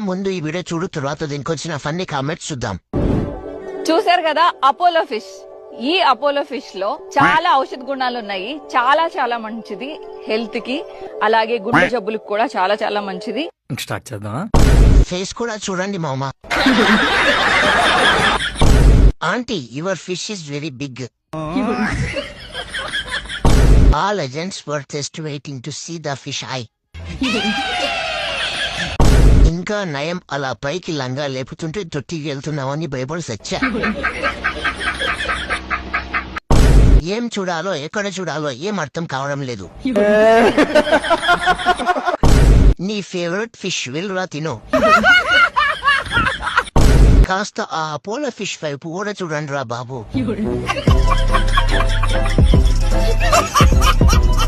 ముందు ఈ వీడియో చూడు, తర్వాత దీనికి వచ్చిన ఫన్నీ కామెంట్స్ చూద్దాం. చూసారు కదా అపోలో ఫిష్. ఈ అపోలో ఫిష్ లో చాలా ఔషధ గుణాలు ఉన్నాయి. చాలా చాలా మంచిది హెల్త్ కి, అలాగే గుండె జబ్బులకు కూడా చాలా చాలా మంచిది. స్టార్ట్ చేద్దాం. ఫేస్ కూడా చూడండి మామ. Aunty, your fish is very big. All agents were just waiting to see the fish eye. ఇంకా నయం అలా పైకి లంగా లేపుతుంటే తొట్టికి వెళ్తున్నామని భయపడి సచ్చా. ఏం చూడాలో ఎక్కడ చూడాలో ఏం అర్థం కావడం లేదు. నీ ఫేవరెట్ ఫిష్ విల్రా తిను. కాస్త ఆ అపోలో ఫిష్ వైపు కూడా చూడండి రా బాబు.